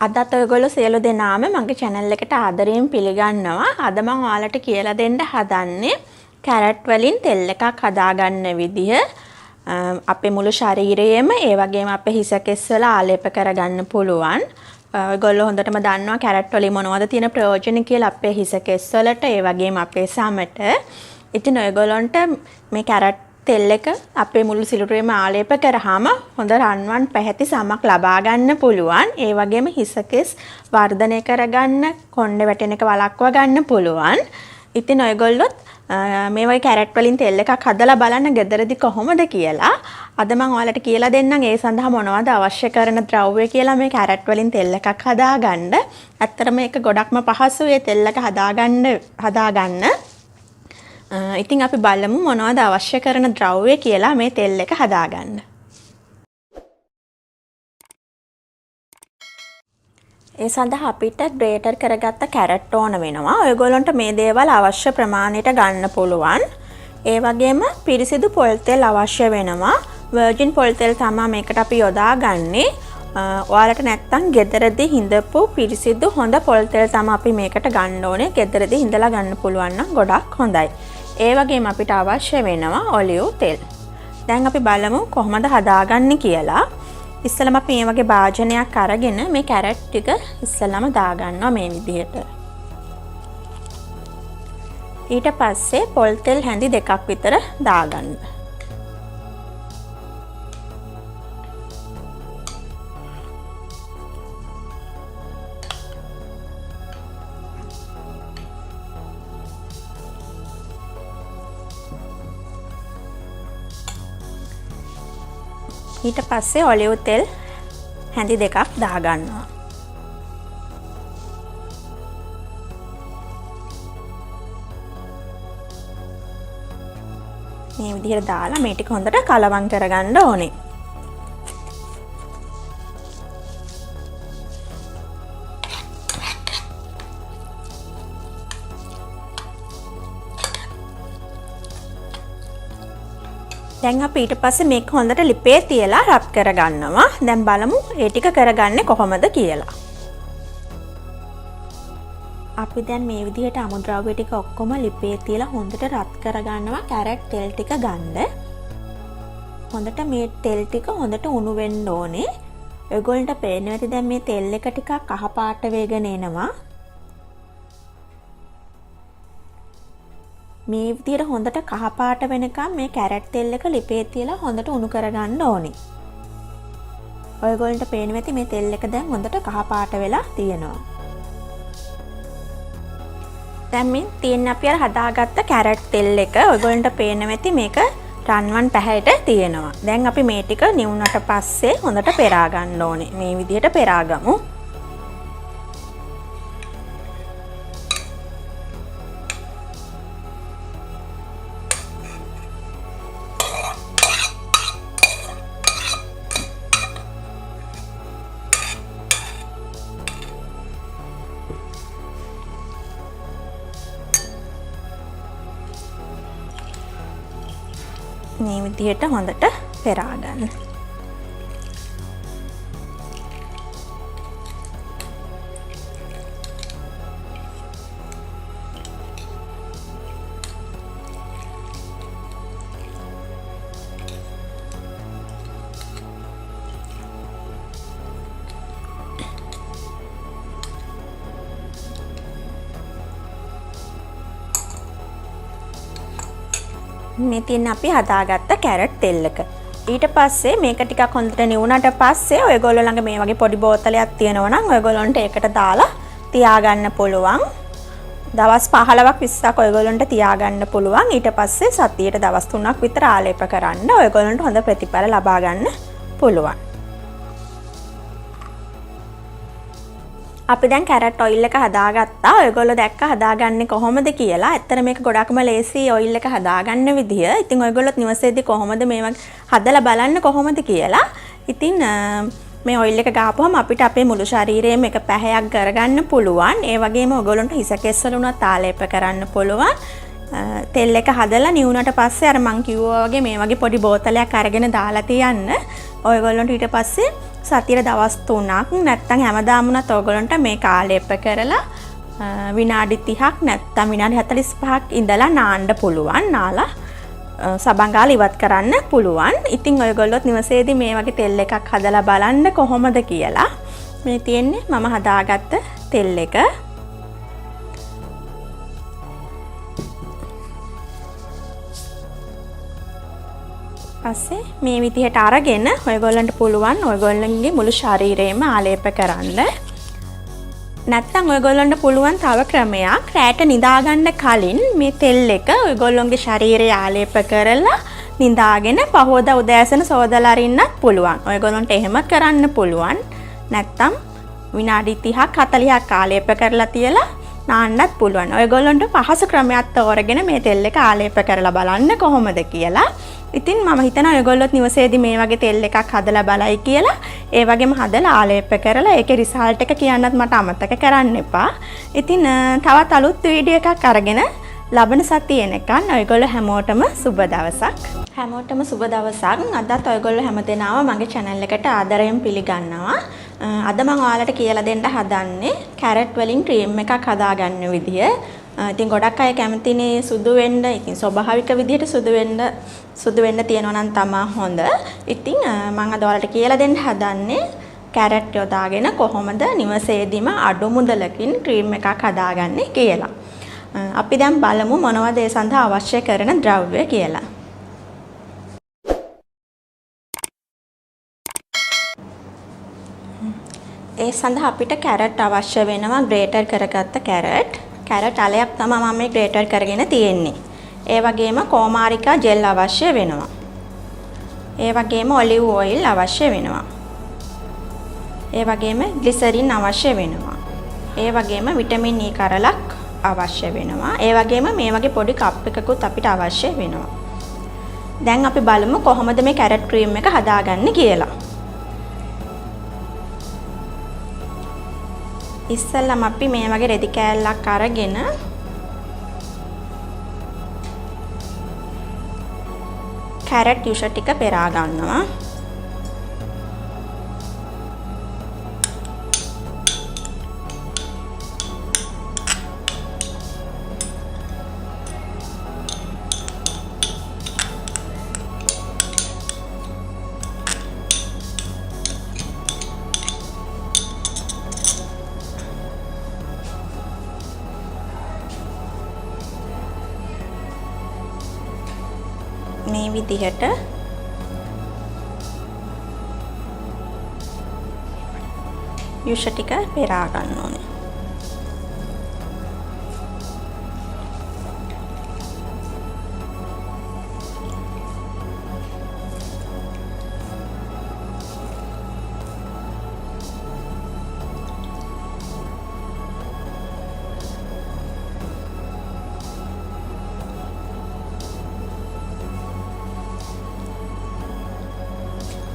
අදත් ඔයගොල්ලෝ සියලු දෙනාම මගේ channel එකට ආදරයෙන් පිළිගන්නවා. අද මම ඔයාලට කියලා දෙන්න හදන්නේ කැරට් වලින් තෙල් එකක් හදාගන්න විදිහ. අපේ මුළු ශරීරයේම ඒ වගේම අපේ හිස කෙස් වල ආලේප කරගන්න පුළුවන්. ඔයගොල්ලෝ හොඳටම දන්නවා කැරට් වලින් මොනවද තියෙන ප්‍රයෝජන කියලා අපේ හිස කෙස් වලට ඒ වගේම අපේ සමට. ඉතින් ඔයගොල්ලන්ට මේ කැරට් තෙල් එක අපේ මුළු සිරුරේම ආලේප කරාම හොඳ රන්වන් පැහැති සමක් ලබා ගන්න පුළුවන්. ඒ වගේම හිස කෙස් වර්ධනය කරගන්න, කොණ්ඩේ වැටෙන එක වළක්වා ගන්න පුළුවන්. ඉතින් ඔයගොල්ලොත් මේ වගේ කැරට් වලින් තෙල් එකක් හදලා බලන්න ගෙදරදී කොහොමද කියලා. අද මම ඔයාලට කියලා දෙන්නම් ඒ සඳහා මොනවද අවශ්‍ය කරන ද්‍රව්‍ය කියලා මේ කැරට් වලින් තෙල් එකක් හදාගන්න. ඇත්තටම මේක ගොඩක්ම පහසුයි මේ තෙල් එක හදාගන්න. ඉතින් අපි බලමු මොනවද අවශ්‍ය කරන ද්‍රව්‍ය කියලා මේ තෙල් එක හදාගන්න. ඒ සඳහා අපිට ග්‍රේටර් කරගත්ත කැරට් ඕන වෙනවා. ඔයගොල්ලන්ට මේ දේවල් අවශ්‍ය ප්‍රමාණයට ගන්න පුළුවන්. ඒ වගේම පිරිසිදු පොල් තෙල් අවශ්‍ය වෙනවා. වර්ජින් පොල් තෙල් තමයි මේකට අපි යොදාගන්නේ. ඔයාලට නැත්තම් ගෙදරදී හිඳපු පිරිසිදු හොඳ පොල් තෙල් තමයි අපි මේකට ගන්න ඕනේ. ගෙදරදී හිඳලා ගන්න පුළුවන් නම් ගොඩක් හොඳයි. ඒ වගේම අපිට අවශ්‍ය වෙනවා ඔලිව් තෙල්. දැන් අපි බලමු කොහොමද හදාගන්නේ කියලා. ඉස්සෙල්ලාම අපි මේ වගේ භාජනයක් අරගෙන මේ කැරට් ටික ඉස්සෙල්ලාම දාගන්නවා මේ විදිහට. ඊට පස්සේ පොල් තෙල් හැඳි දෙකක් විතර දාගන්න. ඊට පස්සේ ඔලිව් තෙල් හැඳි දෙකක් දාගන්නවා. මේ විදිහට දාලා මේ ටික හොඳට කලවම් කරගන්න ඕනේ. දැන් අපි ඊට පස්සේ මේක හොඳට ලිපේ තියලා රබ් කරගන්නවා. දැන් බලමු ඒ ටික කරගන්නේ කොහොමද කියලා. අපි දැන් මේ විදිහට අමුද්‍රව්‍ය ටික ඔක්කොම ලිපේ තියලා හොඳට රත් කරගන්නවා. කැරට් තෙල් ටික ගන්න. හොඳට මේ තෙල් ටික හොඳට උණු වෙන්න ඕනේ. ඔයගොල්ලන්ට පේන්නේ නැති දැන් මේ තෙල් එක ටිකක් කහ පාට වේගෙන එනවා. මේ විදිහට හොඳට කහ පාට වෙනකම් මේ කැරට් තෙල් එක ලිපේ තියලා හොඳට උණු කරගන්න ඕනේ. ඔයගොල්ලන්ට පේන්නේ නැති මේ තෙල් එක දැන් හොඳට කහ පාට වෙලා තියෙනවා. දැන් මේ තියෙන අපි අර හදාගත්ත කැරට් තෙල් එක ඔයගොල්ලන්ට පේන්නේ නැති මේක රන්වන් පැහැයට තියෙනවා. දැන් අපි මේ ටික නිවුනට පස්සේ හොඳට පෙරා ගන්න ඕනේ. මේ විදිහට පෙරාගමු. මේ විදිහට හොඳට පෙරා ගන්න. මේ තියෙන අපි හදාගත්ත කැරට් තෙල් එක. ඊට පස්සේ මේක ටිකක් හොඳට නිවුනට පස්සේ ඔයගොල්ලෝ ළඟ මේ වගේ පොඩි බෝතලයක් තියෙනවා නම් ඔයගොල්ලන්ට ඒකට දාලා තියාගන්න පුළුවන්. දවස් 15ක් 20ක් ඔයගොල්ලන්ට තියාගන්න පුළුවන්. ඊට පස්සේ සතියට දවස් 3ක් විතර ආලේප කරන්න ඔයගොල්ලන්ට හොඳ ප්‍රතිඵල ලබා ගන්න පුළුවන්. අපි දැන් කැරට් ඔයිල් එක හදාගත්තා. ඔයගොල්ලෝ දැක්ක හදාගන්නේ කොහොමද කියලා. ඇත්තට මේක ගොඩක්ම ලේසි ඔයිල් එක හදාගන්න විදිය. ඉතින් ඔයගොල්ලොත් නිවසේදී කොහොමද මේ වගේ හදලා බලන්න කොහොමද කියලා. ඉතින් මේ ඔයිල් එක ගාපුවම අපිට අපේ මුළු ශරීරයේම එක පැහැයක් කරගන්න පුළුවන්. ඒ වගේම ඔයගොල්ලන්ට හිස කෙස් වල උනත් ආලේප කරන්න පුළුවන්. තෙල් එක හදලා නිවුනට පස්සේ අර මං කිව්වා වගේ මේ වගේ පොඩි බෝතලයක් අරගෙන දාලා තියන්න. ඔයගොල්ලන්ට ඊට පස්සේ සතියේ දවස් 3ක් නැත්තම් හැමදාම උනත් ඔයගොල්ලන්ට මේ කාලේප කරලා විනාඩි 30ක් නැත්තම් විනාඩි 45ක් ඉඳලා නාන්න පුළුවන්. නාලා සබන් ගාලා ඉවත් කරන්න පුළුවන්. ඉතින් ඔයගොල්ලොත් නිවසේදී මේ වගේ තෙල් එකක් හදලා බලන්න කොහොමද කියලා. මේ තියෙන්නේ මම හදාගත්ත තෙල් එක. පස්සේ මේ විදිහට අරගෙන ඔයගොල්ලන්ට පුළුවන් ඔයගොල්ලන්ගේ මුළු ශරීරයම ආලේප කරන්න. නැත්නම් ඔයගොල්ලන්ට පුළුවන් තව ක්‍රමයක් රැට නිදාගන්න කලින් මේ තෙල් එක ඔයගොල්ලන්ගේ ශරීරය ආලේප කරලා නිදාගෙන පහෝදා උදෑසන සෝදලා අරින්නත් පුළුවන්. ඔයගොල්ලන්ට එහෙම කරන්න පුළුවන්. නැත්නම් විනාඩි 30ක් 40ක් ආලේප කරලා තියලා නාන්නත් පුළුවන්. ඔයගොල්ලන්ට පහසු ක්‍රමයක් තෝරගෙන මේ තෙල් එක ආලේප කරලා බලන්න කොහොමද කියලා. ඉතින් මම හිතනවා ඔයගොල්ලොත් නිවසේදී මේ වගේ තෙල් එකක් හදලා බලයි කියලා. ඒ වගේම හදලා ආලේප කරලා ඒකේ රිසල්ට් එක කියන්නත් මට අමතක කරන්න එපා. ඉතින් තවත් අලුත් වීඩියෝ එකක් අරගෙන ලබන සතිය එනකන් ඔයගොල්ලෝ හැමෝටම සුබ දවසක්. හැමෝටම සුබ දවසක්. අදත් ඔයගොල්ලෝ හැමදෙනාම මගේ channel එකට ආදරයෙන් පිළිගන්නවා. අද මම ඔයාලට කියලා දෙන්න හදන්නේ කැරට් වලින් ක්‍රීම් එකක් හදාගන්න විදිය. ඉතින් ගොඩක් අය කැමතිනේ සුදු වෙන්න. ඉතින් ස්වභාවික විදියට සුදු වෙන්න තියනවා නම් තමයි හොඳ. ඉතින් මම අද ඔයාලට කියලා දෙන්න හදන්නේ කැරට් යොදාගෙන කොහොමද නිවසේදීම අඩු මුදලකින් ක්‍රීම් එකක් හදාගන්නේ කියලා. අපි දැන් බලමු මොනවද ඒ සඳහා අවශ්‍ය කරන ද්‍රව්‍ය කියලා. ඒ සඳහා අපිට කැරට් අවශ්‍ය වෙනවා. ග්‍රේටර් කරගත්ත කැරට්. කැරට් අලයක් තමයි මම මේ ග්‍රේටර් කරගෙන තියෙන්නේ. ඒ වගේම කොමාරිකා ජෙල් අවශ්‍ය වෙනවා. ඒ වගේම ඔලිව් ඔයිල් අවශ්‍ය වෙනවා. ඒ වගේම ග්ලිසරින් අවශ්‍ය වෙනවා. ඒ වගේම විටමින් E කරලක් අවශ්‍ය වෙනවා. ඒ වගේම මේ වගේ පොඩි කප් එකකුත් අපිට අවශ්‍ය වෙනවා. දැන් අපි බලමු කොහොමද මේ කැරට් ක්‍රීම් එක හදාගන්නේ කියලා. ඉස්සෙල්ලාම අපි මේ වගේ රෙදි කෑල්ලක් අරගෙන කැරට් යුෂ ටික පෙරා ගන්නවා. මේ විදිහට යුෂ ටික පෙරා ගන්න ඕනේ.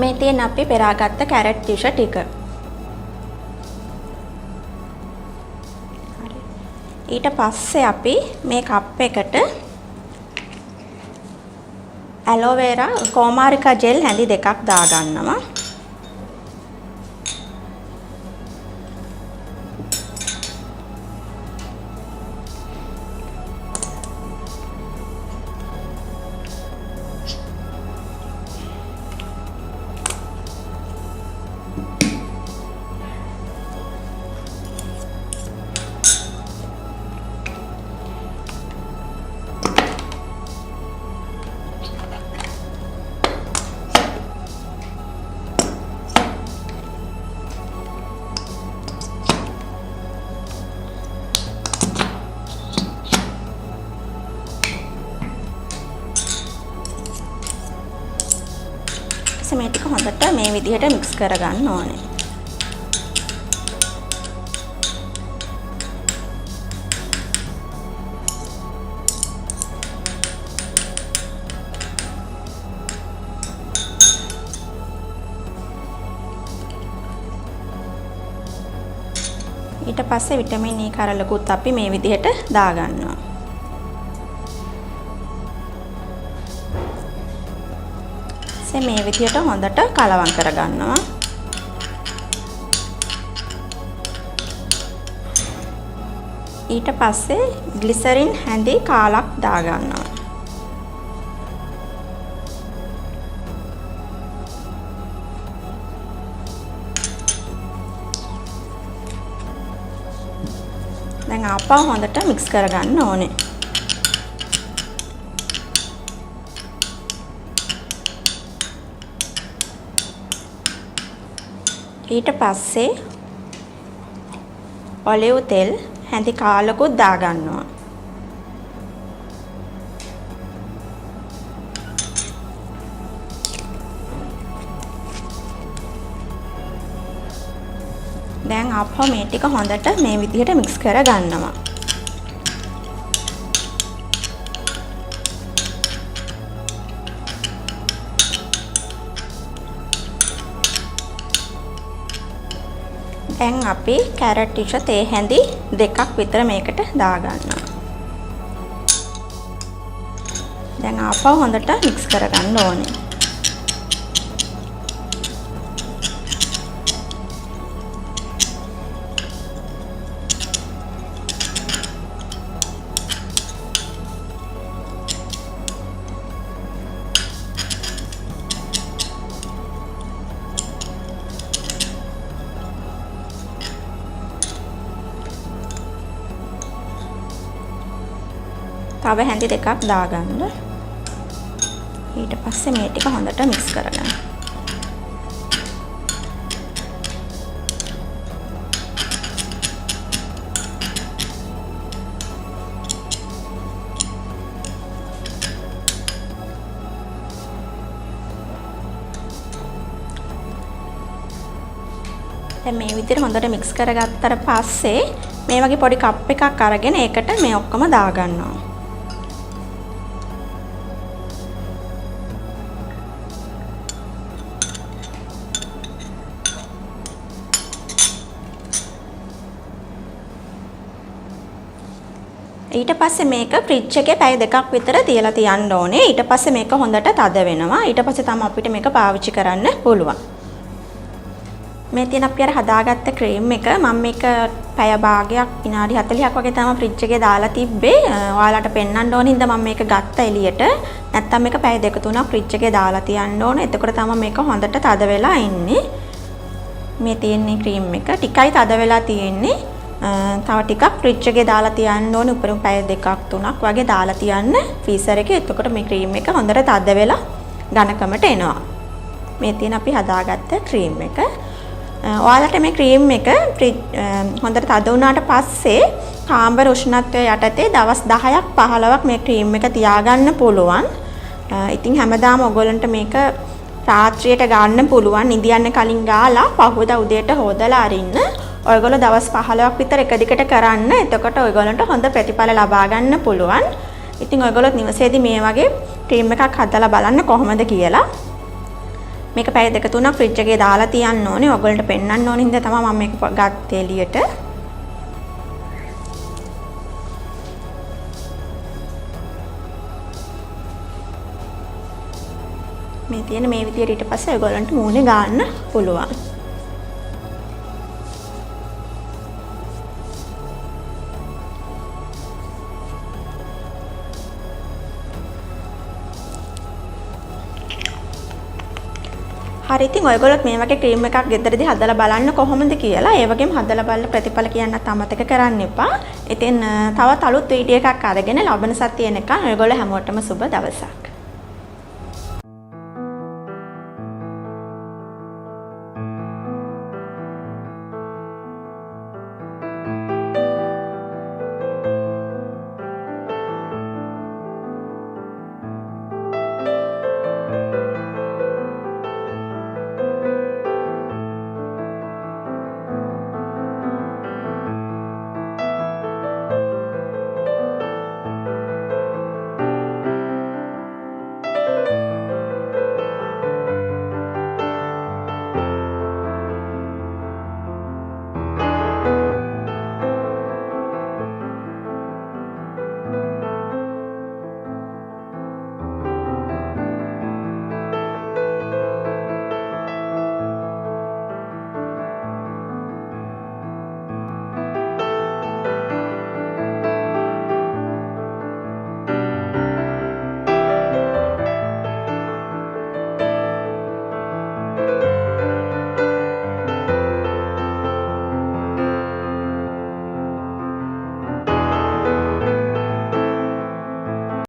මේ තියෙන අපි පෙරාගත්ත කැරට් යුෂ ටික. ඊට පස්සේ අපි මේ කප් එකට ඇලෝවේරා කොමාරිකා ජෙල් හැඳි දෙකක් දාගන්නවා. මේ ටික හොඳට මේ විදිහට මික්ස් කරගන්න ඕනේ. ඊට පස්සේ විටමින් E කරලකුත් අපි මේ විදිහට දාගන්නවා. පස්සේ මේ විදියට හොඳට කලවම් කරගන්නවා. ඊට පස්සේ ග්ලිසරින් හැඳි කාලක් දාගන්නවා. දැන් ආපහු හොඳට මික්ස් කරගන්න ඕනේ. ඊට පස්සේ ඔලිව් තෙල් හැඳි කාලකුත් දාගන්නවා. දැන් ආපහු මේ ටික හොඳට මේ විදිහට මික්ස් කරගන්නවා. දැන් අපි කැරට් ටිෂ තේ හැඳි දෙකක් විතර මේකට දාගන්නවා. දැන් ආපහු හොඳට මික්ස් කරගන්න ඕනේ. තව හැඳි දෙකක් දාගන්න. ඊට පස්සේ මේ ටික හොඳට මික්ස් කරගන්න. දැන් මේ විදිහට හොඳට මික්ස් කරගත්තට පස්සේ මේ වගේ පොඩි කප් එකක් අරගෙන ඒකට මේ ඔක්කොම දාගන්නවා. ඊට පස්සේ මේක ෆ්‍රිජ් එකේ පැය දෙකක් විතර තියලා තියන්න ඕනේ. ඊට පස්සේ මේක හොඳට තද වෙනවා. ඊට පස්සේ තමයි අපිට මේක පාවිච්චි කරන්න පුළුවන්. මේ තියෙන අපි අර හදාගත්ත ක්‍රීම් එක මම මේක පැය භාගයක් විනාඩි 40ක් වගේ තමයි ෆ්‍රිජ් එකේ දාලා තිබ්බේ. ඔයාලට පෙන්වන්න ඕන හින්දා මම මේක ගත්ත එළියට. නැත්තම් මේක පැය දෙක තුනක් ෆ්‍රිජ් එකේ දාලා තියන්න ඕනේ. එතකොට තමයි මේක හොඳට තද වෙලා ඉන්නේ. මේ තියෙන ක්‍රීම් එක ටිකයි තද වෙලා තියෙන්නේ. තව ටිකක් ෆ්‍රිජ් එකේ දාලා තියන්න ඕනේ. උඩින් පැය දෙකක් තුනක් වගේ දාලා තියන්න ෆ්‍රීසර් එකේ. එතකොට මේ ක්‍රීම් එක හොඳට තද වෙලා ඝනකමට එනවා. මේ තියෙන අපි හදාගත්ත ක්‍රීම් එක. ඔයාලට මේ ක්‍රීම් එක හොඳට තද වුණාට පස්සේ කාම්බර උෂ්ණත්වය යටතේ දවස් 10ක් 15ක් මේ ක්‍රීම් එක තියාගන්න පුළුවන්. ඉතින් හැමදාම ඔයගොල්ලන්ට මේක රාත්‍රියට ගන්න පුළුවන්. නිදියන්න කලින් ගාලා පහුවදා උදේට හොදලා අරින්න. ඔයගොල්ලෝ දවස් 15ක් විතර එක දිගට කරන්න. එතකොට ඔයගොල්ලන්ට හොඳ ප්‍රතිඵල ලබා ගන්න පුළුවන්. ඉතින් ඔයගොල්ලෝ නිවසේදී මේ වගේ ක්‍රීම් එකක් හදලා බලන්න කොහොමද කියලා. මේක පැය දෙක තුනක් ෆ්‍රිජ් එකේ දාලා තියන්න ඕනේ. ඔයගොල්ලන්ට පෙන්වන්න ඕනේ හින්දා තමයි මම මේක ගත්තේ එළියට. මේ තියෙන මේ විදියට ඊට පස්සේ ඔයගොල්ලන්ට මූණේ ගන්න පුළුවන්. හරි ඉතින් ඔයගොල්ලොත් මේ වගේ ක්‍රීම් එකක් ගෙදරදී හදලා බලන්න කොහොමද කියලා. ඒ වගේම හදලා බලලා ප්‍රතිඵල කියන්නත් අමතක කරන්න එපා. ඉතින් තවත් අලුත් වීඩියෝ එකක් අරගෙන ලබන සතියේ එනකන් ඔයගොල්ලෝ හැමෝටම සුබ දවසක්.